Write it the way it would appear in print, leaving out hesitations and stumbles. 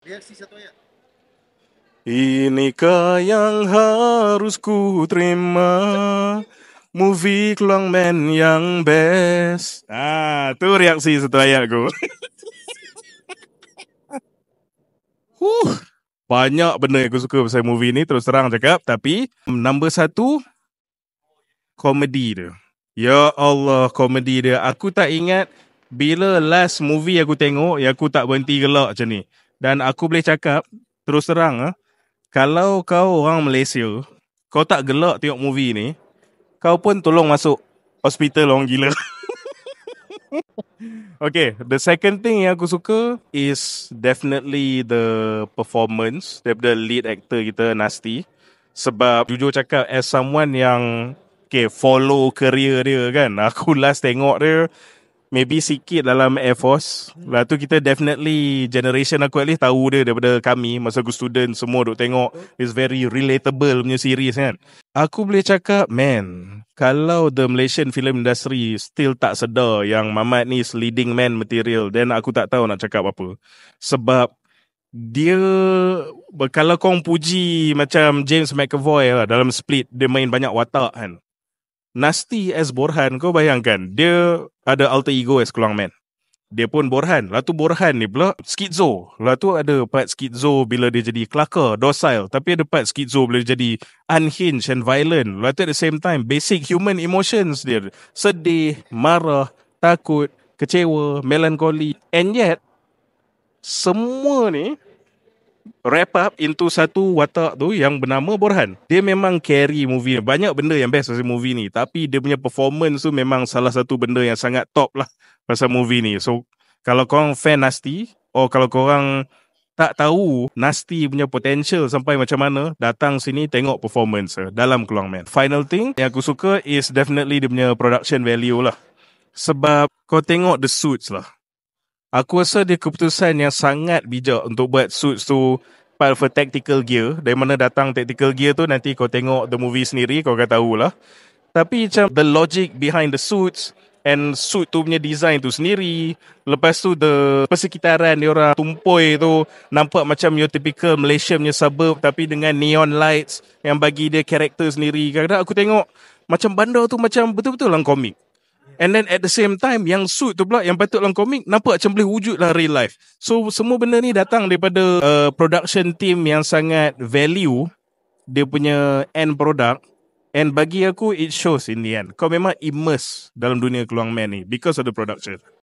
Reaksi satu ayat. Inikah yang harus ku terima? Movie Keluang Man yang best. Tu reaksi satu ayat aku. Banyak benda yang aku suka pasal movie ni, terus terang cakap. Tapi number satu, komedi dia. Ya Allah, komedi dia. Aku tak ingat bila last movie aku tengok yang aku tak berhenti gelak macam ni. Dan aku boleh cakap, terus terang, kalau kau orang Malaysia, kau tak gelak tengok movie ni, kau pun tolong masuk hospital orang gila. Okay, the second thing yang aku suka is definitely the performance daripada lead actor kita, Nasty. Sebab jujur cakap, as someone yang follow career dia kan, aku last tengok dia maybe sikit dalam Air Force. Lepas tu kita definitely, generation aku at least tahu dia daripada kami, masa aku student semua duk tengok. It's very relatable punya series kan. Aku boleh cakap, man, kalau the Malaysian film industry still tak sedar yang Mamat ni is leading man material, then aku tak tahu nak cakap apa. Sebab dia, kalau kau puji macam James McAvoy lah, dalam Split dia main banyak watak kan. Nasty as Borhan, kau bayangkan, dia ada alter ego as Keluang Man. Dia pun Borhan. Lepas tu Borhan ni pula schizo. Lepas tu ada part schizo bila dia jadi kelakar, docile. Tapi ada part schizo bila dia jadi unhinged and violent. Lepas tu at the same time, basic human emotions dia. Sedih, marah, takut, kecewa, melancholy. And yet, semua ni wrap up into satu watak tu yang bernama Borhan. Dia memang carry movie. Banyak benda yang best pasal movie ni, tapi dia punya performance tu memang salah satu benda yang sangat top lah pasal movie ni. So kalau korang fan Nasty, kalau korang tak tahu Nasty punya potential sampai macam mana, datang sini tengok performance dalam Keluang Man. Final thing yang aku suka is definitely dia punya production value lah. Sebab kau tengok the suits lah, aku rasa dia keputusan yang sangat bijak untuk buat suits tu part of a tactical gear. Dari mana datang tactical gear tu, nanti kau tengok the movie sendiri, kau akan tahulah. Tapi macam the logic behind the suits and suit tu punya design tu sendiri. Lepas tu the persekitaran dia orang tumpoi tu nampak macam your typical Malaysia punya suburb, tapi dengan neon lights yang bagi dia karakter sendiri. Kadang-kadang aku tengok macam bandar tu macam betul-betul dalam komik. And then at the same time, yang suit tu pula yang patut dalam komik nampak macam boleh wujud lah real life. So semua benda ni datang daripada production team yang sangat value dia punya end product. And bagi aku, it shows in the end. Kau memang immerse dalam dunia Keluang Man ni because of the production.